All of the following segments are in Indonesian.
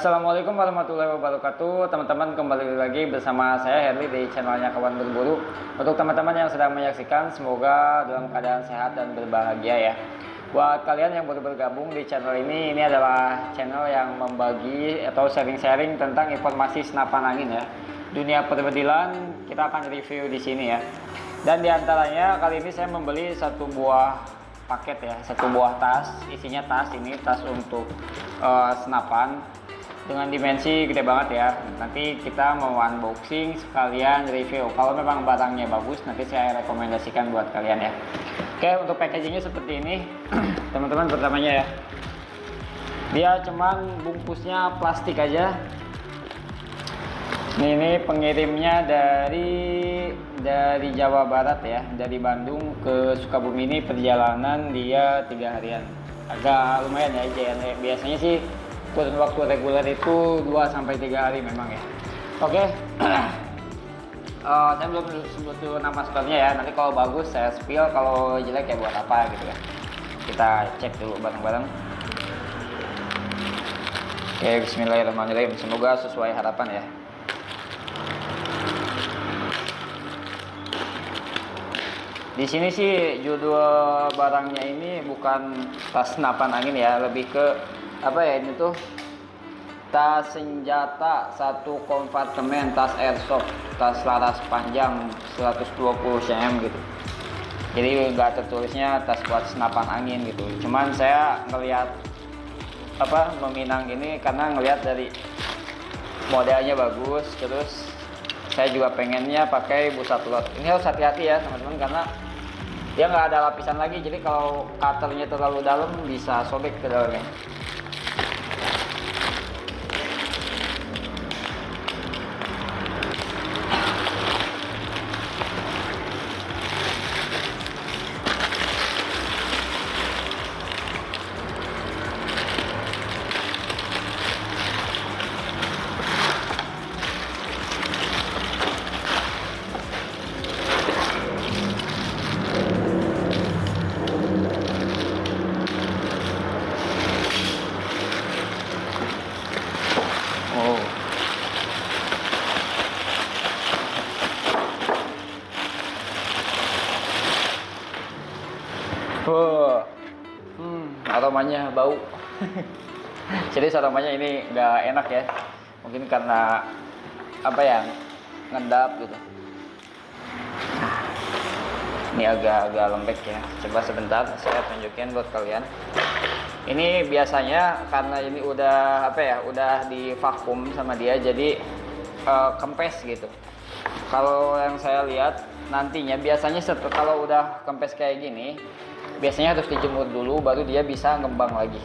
Assalamualaikum warahmatullahi wabarakatuh. Teman-teman, kembali lagi bersama saya Herli di channelnya Kawan Berburu. Untuk teman-teman yang sedang menyaksikan, semoga dalam keadaan sehat dan berbahagia ya. Buat kalian yang baru bergabung di channel ini adalah channel yang membagi atau sharing-sharing tentang informasi senapan angin ya. Dunia perwedilan kita akan review di sini ya. Dan diantaranya kali ini saya membeli satu buah paket ya, satu buah tas. Isinya tas, ini tas untuk senapan dengan dimensi gede banget ya. Nanti kita mau unboxing sekalian review. Kalau memang barangnya bagus, nanti saya rekomendasikan buat kalian ya. Oke, untuk packagingnya seperti ini teman-teman. Pertamanya ya, dia cuman bungkusnya plastik aja. Ini pengirimnya dari Jawa Barat ya, dari Bandung ke Sukabumi. Ini perjalanan dia 3 harian, agak lumayan ya. Biasanya sih kurun waktu reguler itu 2-3 hari memang ya. Oke. Saya belum sebut nama store-nya ya, nanti kalau bagus saya spill, kalau jelek ya buat apa gitu ya. Kita cek dulu bareng-bareng. Oke, bismillahirrahmanirrahim, semoga sesuai harapan ya. Di sini sih judul barangnya ini bukan tas senapan angin ya, lebih ke apa ya, ini tuh tas senjata 1 kompartemen, tas airsoft, tas laras panjang 120 cm gitu. Jadi nggak tertulisnya tas buat senapan angin gitu. Cuman saya ngelihat meminang ini karena ngelihat dari modelnya bagus, terus saya juga pengennya pakai busa telur. Ini harus hati-hati ya teman-teman, karena dia nggak ada lapisan lagi, jadi kalau cutternya terlalu dalam bisa sobek ke dalamnya. Aromanya bau. Jadi aromanya ini nggak enak ya. Mungkin karena apa ya, ngendap gitu. Ini agak lembek ya. Coba sebentar saya tunjukin buat kalian. Ini biasanya karena ini udah udah di vakum sama dia, jadi kempes gitu. Kalau yang saya lihat nantinya biasanya kalau udah kempes kayak gini, biasanya harus dijemur dulu baru dia bisa ngembang lagi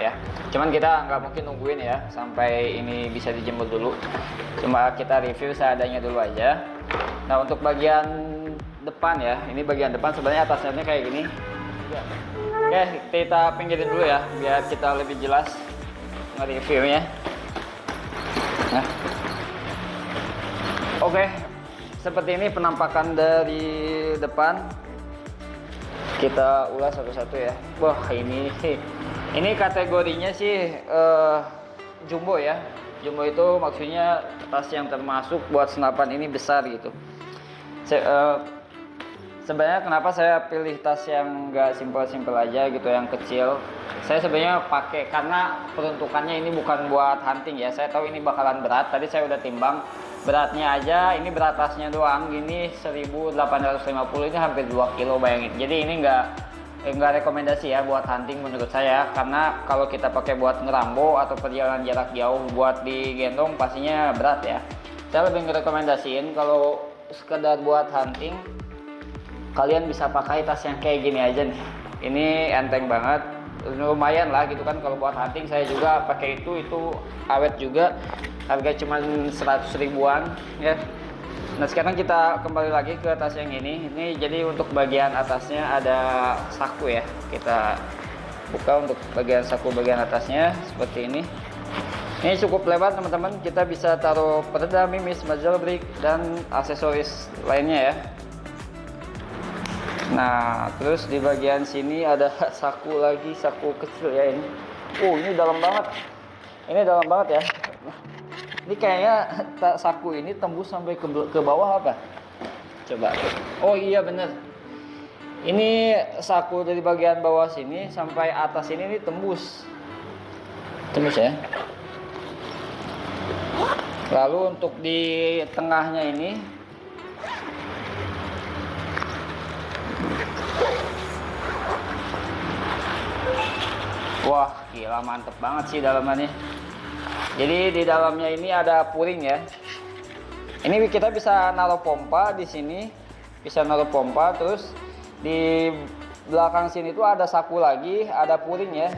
ya. Cuman kita nggak mungkin nungguin ya sampai ini bisa dijemur dulu, cuma kita review seadanya dulu aja. Nah, untuk bagian depan ya, ini bagian depan sebenarnya atasnya kayak gini. Oke, kita pinggirin dulu ya biar kita lebih jelas nge-reviewnya. Nah, oke, seperti ini penampakan dari depan. Kita ulas satu-satu ya. Wah, ini kategorinya sih jumbo ya. Jumbo itu maksudnya tas yang termasuk buat senapan ini besar gitu. Sebenarnya kenapa saya pilih tas yang enggak simpel-simpel aja gitu, yang kecil. Saya sebenarnya pakai karena peruntukannya ini bukan buat hunting ya. Saya tahu ini bakalan berat. Tadi saya udah timbang beratnya aja, ini berat tasnya doang gini 1850, ini hampir 2 kilo, bayangin. Jadi ini enggak rekomendasi ya buat hunting menurut saya, karena kalau kita pakai buat ngerambo atau perjalanan jarak jauh buat digendong pastinya berat ya. Saya lebih ngerekomendasiin kalau sekedar buat hunting, kalian bisa pakai tas yang kayak gini aja nih. Ini enteng banget, lumayan lah gitu kan. Kalau buat hunting saya juga pakai itu awet juga, harga cuma 100 ribuan ya. Nah, sekarang kita kembali lagi ke tas yang ini. Ini jadi untuk bagian atasnya ada saku ya. Kita buka untuk bagian saku bagian atasnya seperti ini. Ini cukup lebar teman-teman, kita bisa taruh peredam, mimis, muzzle brake, dan aksesoris lainnya ya. Nah, terus di bagian sini ada saku lagi, saku kecil ya ini. Ini dalam banget. Ini dalam banget ya. Ini kayaknya saku ini tembus sampai ke bawah apa? Coba. Oh iya bener. Ini saku dari bagian bawah sini sampai atas ini tembus. Tembus ya. Lalu untuk di tengahnya ini wah gila mantep banget sih dalamannya. Jadi di dalamnya ini ada puring ya. Ini kita bisa naruh pompa di sini, bisa naruh pompa. Terus di belakang sini tuh ada saku lagi, ada puring ya.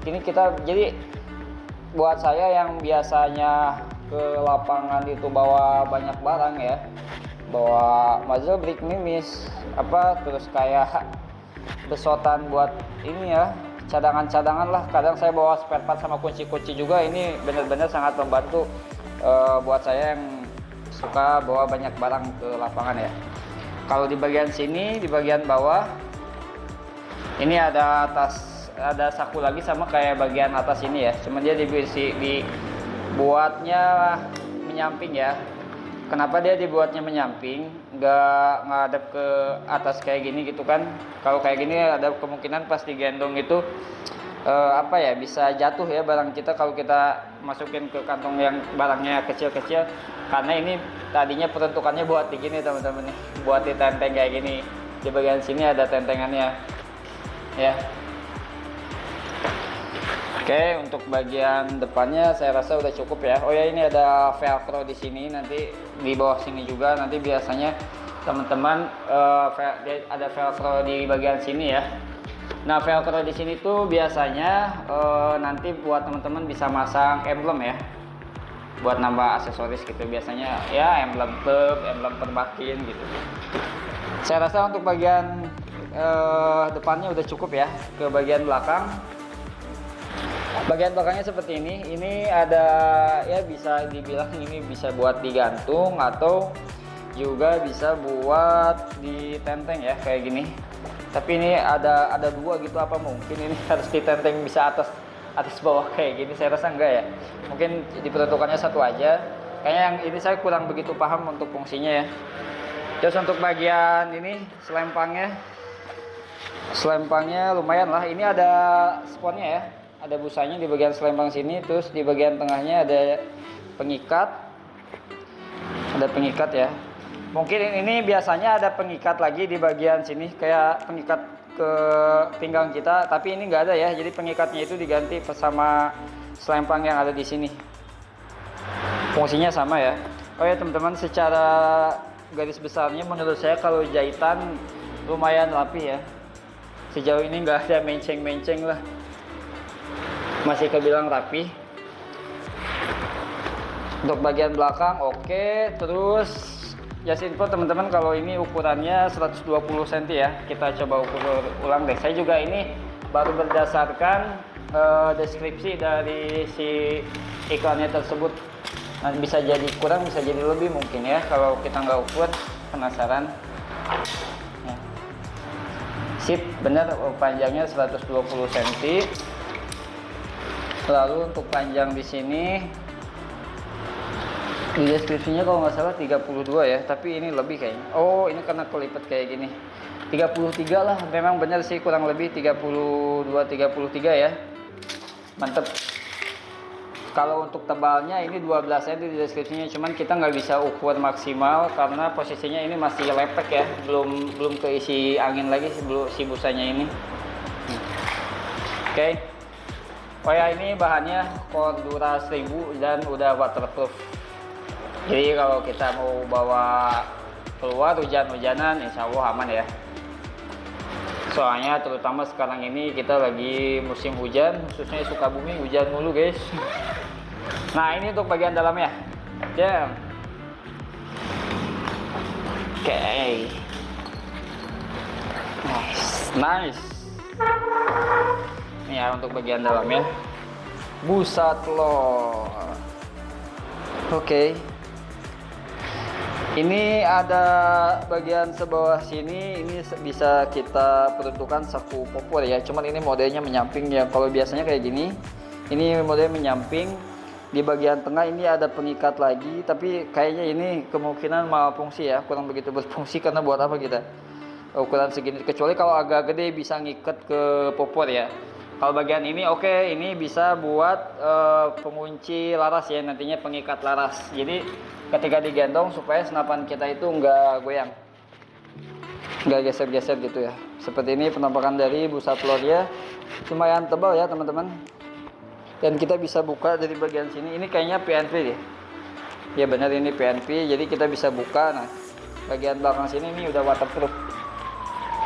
Ini kita jadi buat saya yang biasanya ke lapangan itu bawa banyak barang ya, bawa muzzle brake mimis apa, terus kayak besotan buat ini ya, cadangan-cadangan lah. Kadang saya bawa spare part sama kunci-kunci juga. Ini benar-benar sangat membantu buat saya yang suka bawa banyak barang ke lapangan ya. Kalau di bagian sini, di bagian bawah ini ada saku lagi sama kayak bagian atas ini ya, cuman dia dibuatnya menyamping ya. Kenapa dia dibuatnya menyamping, nggak ngadep ke atas kayak gini gitu kan? Kalau kayak gini ada kemungkinan pas digendong itu apa ya, bisa jatuh ya barang kita kalau kita masukin ke kantong yang barangnya kecil-kecil. Karena ini tadinya peruntukannya buat di gini teman-teman nih, buat ditenteng kayak gini. Di bagian sini ada tentengannya ya. Oke, untuk bagian depannya saya rasa udah cukup ya. Oh ya, ini ada velcro di sini, nanti di bawah sini juga. Nanti biasanya teman-teman ada velcro di bagian sini ya. Nah, velcro di sini tuh biasanya nanti buat teman-teman bisa masang emblem ya, buat nambah aksesoris gitu. Biasanya ya emblem klub, emblem perbakin gitu. Saya rasa untuk bagian depannya udah cukup ya. Ke bagian belakang. Bagian belakangnya seperti ini. Ini ada ya, bisa dibilang ini bisa buat digantung atau juga bisa buat ditenteng ya kayak gini. Tapi ini ada dua gitu, apa mungkin ini harus ditenteng bisa atas bawah kayak gini? Saya rasa enggak ya. Mungkin diperuntukannya satu aja. Kayaknya yang ini saya kurang begitu paham untuk fungsinya ya. Terus untuk bagian ini selempangnya lumayan lah. Ini ada sponnya ya. Ada busanya di bagian selempang sini, terus di bagian tengahnya ada pengikat. Ada pengikat ya. Mungkin ini biasanya ada pengikat lagi di bagian sini, kayak pengikat ke pinggang kita, tapi ini enggak ada ya. Jadi pengikatnya itu diganti sama selempang yang ada di sini. Fungsinya sama ya. Oh ya teman-teman, secara garis besarnya menurut saya kalau jahitan lumayan rapi ya. Sejauh ini nggak ada menceng-menceng lah. Masih kebilang rapi. Untuk bagian belakang oke. Terus just info teman-teman, kalau ini ukurannya 120 cm ya. Kita coba ukur ulang deh. Saya juga ini baru berdasarkan deskripsi dari si iklannya tersebut. Nah, bisa jadi kurang, bisa jadi lebih mungkin ya kalau kita nggak ukur. Penasaran ya. Sip, benar panjangnya 120 cm. Lalu untuk panjang di sini di deskripsinya kalau nggak salah 32 ya, tapi ini lebih kayaknya. Oh, ini karena kelipat kayak gini. 33 lah, memang benar sih, kurang lebih 32 33 ya. Mantep. Kalau untuk tebalnya ini 12 cm di deskripsinya, cuman kita nggak bisa ukur maksimal karena posisinya ini masih lepek ya, belum keisi angin lagi si busanya ini. Oke. Oh ya, ini bahannya Cordura 1000 dan udah waterproof. Jadi kalau kita mau bawa keluar hujan-hujanan, insya Allah aman ya. Soalnya terutama sekarang ini kita lagi musim hujan, khususnya Sukabumi hujan mulu guys. Nah, ini untuk bagian dalamnya. Jam. Oke. Nice. Ini ya untuk bagian dalamnya. Busa telur. Oke. Ini ada bagian sebawah sini, ini bisa kita peruntukkan saku popor ya. Cuman ini modelnya menyamping ya. Kalau biasanya kayak gini, ini modelnya menyamping. Di bagian tengah ini ada pengikat lagi, tapi kayaknya ini kemungkinan malfungsi ya, kurang begitu berfungsi karena buat apa kita ukuran segini, kecuali kalau agak gede bisa ngikat ke popor ya. Kalau bagian ini oke, ini bisa buat pengunci laras ya, nantinya pengikat laras. Jadi ketika digendong supaya senapan kita itu nggak goyang, nggak geser-geser gitu ya. Seperti ini penampakan dari busa telurnya, lumayan tebal ya teman-teman. Dan kita bisa buka dari bagian sini. Ini kayaknya PNP deh. Ya benar, ini PNP. Jadi kita bisa buka. Nah, bagian belakang sini ini udah waterproof.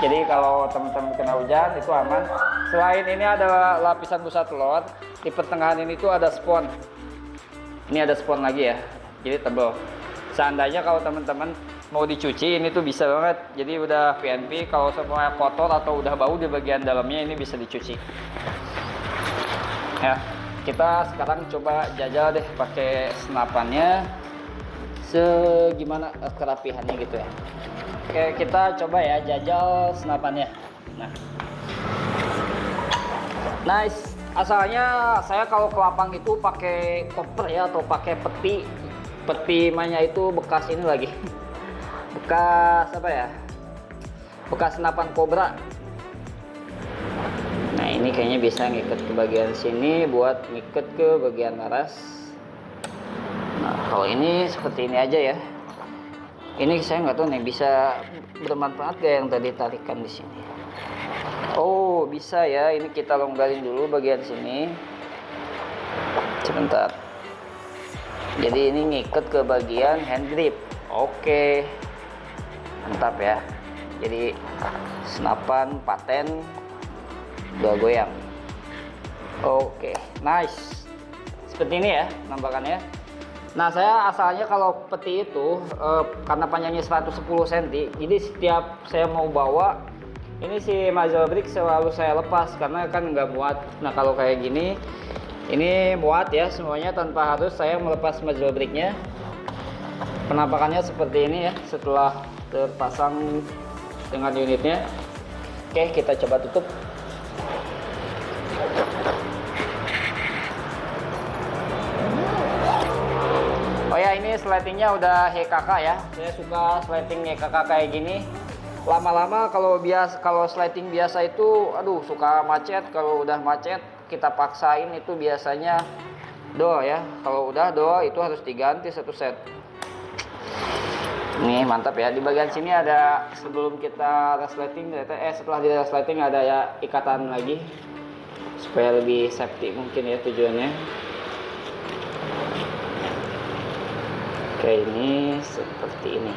Jadi kalau teman-teman kena hujan itu aman. Selain ini ada lapisan busa telur, di pertengahan ini tuh ada spon. Ini ada spon lagi ya. Jadi tebal. Seandainya kalau teman-teman mau dicuci ini tuh bisa banget. Jadi udah PNP, kalau semua kotor atau udah bau di bagian dalamnya ini bisa dicuci. Ya. Kita sekarang coba jajal deh pakai senapannya segimana kerapihannya gitu ya. Oke, kita coba ya jajal senapannya. Nice. Asalnya saya kalau ke lapang itu pakai koper ya, atau pakai peti. Peti mainnya itu bekas ini lagi. Bekas apa ya? Bekas senapan kobra. Nah ini kayaknya bisa ngikat ke bagian sini buat ngikat ke bagian laras. Nah kalau ini seperti ini aja ya. Ini saya nggak tahu nih bisa bermanfaat gak yang tadi tarikan di sini. Oh bisa ya. Ini kita longgarin dulu bagian sini. Sebentar. Jadi ini ngikat ke bagian hand grip. Oke. Mantap ya. Jadi senapan paten udah goyang. Oke, nice. Seperti ini ya penampakannya. Nah saya asalnya kalau peti itu karena panjangnya 110 cm, jadi setiap saya mau bawa ini si muzzle brake selalu saya lepas karena kan nggak muat. Nah kalau kayak gini ini muat ya semuanya tanpa harus saya melepas muzzle brake-nya. Penampakannya seperti ini ya setelah terpasang dengan unitnya. Oke, kita coba tutup. Oh ya, ini sletingnya udah HKK ya. Saya suka sleting HKK kayak gini. Lama-lama kalau sleting biasa itu aduh suka macet. Kalau udah macet kita paksain itu biasanya do ya. Kalau udah do itu harus diganti satu set. Ini mantap ya. Di bagian sini ada sebelum kita resleting setelah di resleting ada ya ikatan lagi supaya lebih safety mungkin ya tujuannya. Oke, ini seperti ini.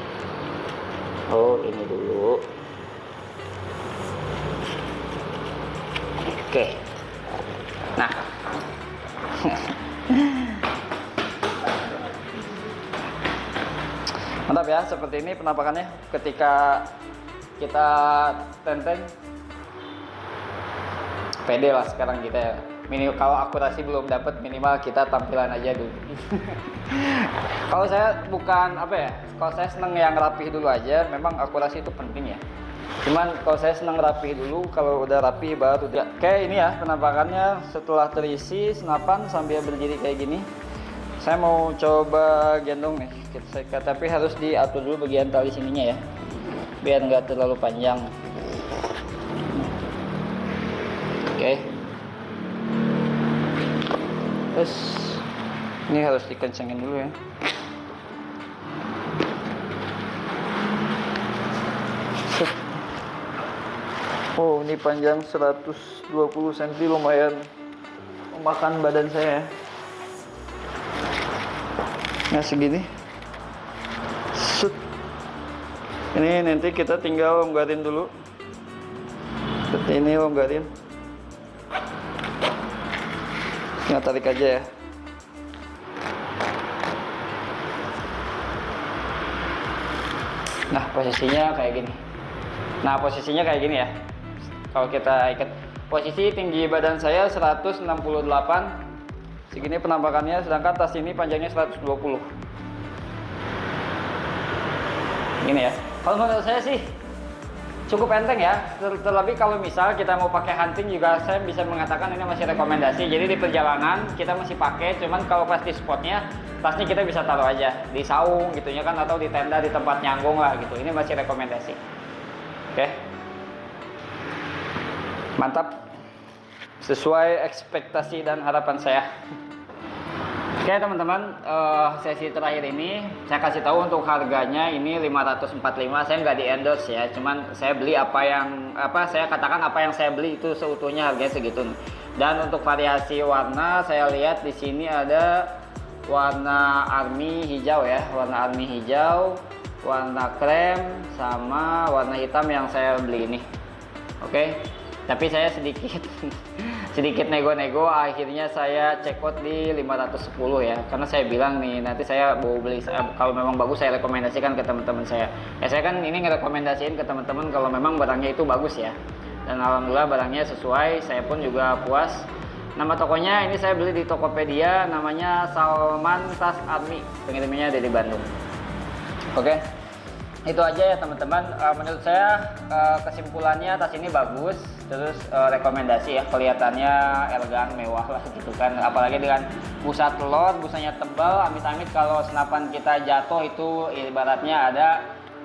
Oh, ini dulu. Oke. Nah. Mantap ya, seperti ini penampakannya ketika kita tenteng. Pede lah sekarang kita ya. Minimal kalau akurasi belum dapat, minimal kita tampilan aja dulu. Kalau saya bukan apa ya, kalau saya seneng yang rapih dulu aja. Memang akurasi itu penting ya. Cuman kalau saya seneng rapih dulu, kalau udah rapih baru tidak. Oke, ini ya penampakannya setelah terisi senapan sambil berdiri kayak gini. Saya mau coba gendong nih, tapi harus diatur dulu bagian tali sininya ya, biar nggak terlalu panjang. Oke. Terus ini harus dikencengin dulu ya. Oh, ini panjang 120 cm, lumayan memakan badan saya. Nah, segini. Set. Ini nanti kita tinggal longgarin dulu. Seperti ini longgarin. Nah, tarik aja ya. Nah, posisinya kayak gini. Nah, posisinya kayak gini ya. Kalau kita ikat, posisi tinggi badan saya 168. Segini penampakannya, sedangkan tas ini panjangnya 120. Gini ya. Kalau menurut saya sih cukup enteng ya. Terlebih kalau misal kita mau pakai hunting juga saya bisa mengatakan ini masih rekomendasi. Jadi di perjalanan kita masih pakai, cuman kalau pas di spotnya tasnya kita bisa taruh aja di saung gitu ya kan, atau di tenda di tempat nyanggung lah gitu. Ini masih rekomendasi. Oke. Mantap. Sesuai ekspektasi dan harapan saya. Oke teman-teman, sesi terakhir ini saya kasih tahu untuk harganya ini 545. Saya nggak di endorse ya, cuman saya beli saya katakan apa yang saya beli itu seutuhnya harganya segitu. Dan untuk variasi warna saya lihat di sini ada warna army hijau ya, warna army hijau, warna krem sama warna hitam yang saya beli ini. Oke. Tapi saya sedikit nego-nego, akhirnya saya check out di 510 ya, karena saya bilang nih nanti saya mau beli, kalau memang bagus saya rekomendasikan ke teman-teman saya. Saya kan ini ngerekomendasiin ke teman-teman kalau memang barangnya itu bagus ya, dan alhamdulillah barangnya sesuai, saya pun juga puas. Nama tokonya ini saya beli di Tokopedia, namanya Salman Tas Army, pengirimnya dari Bandung. Oke. Itu aja ya teman-teman, menurut saya kesimpulannya tas ini bagus, terus rekomendasi ya, kelihatannya elegan, mewah lah gitu kan, apalagi dengan busa telur, busanya tebal, amit-amit kalau senapan kita jatuh itu ibaratnya ada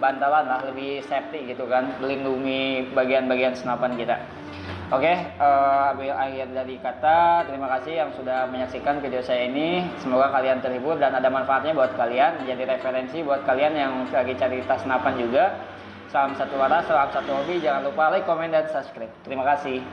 bantalan lah, lebih safety gitu kan, melindungi bagian-bagian senapan kita. Oke, akhir dari kata, terima kasih yang sudah menyaksikan video saya ini. Semoga kalian terhibur dan ada manfaatnya buat kalian, menjadi referensi buat kalian yang lagi cari tas senapan juga. Salam satu waras, salam satu hobi. Jangan lupa like, komen, dan subscribe. Terima kasih.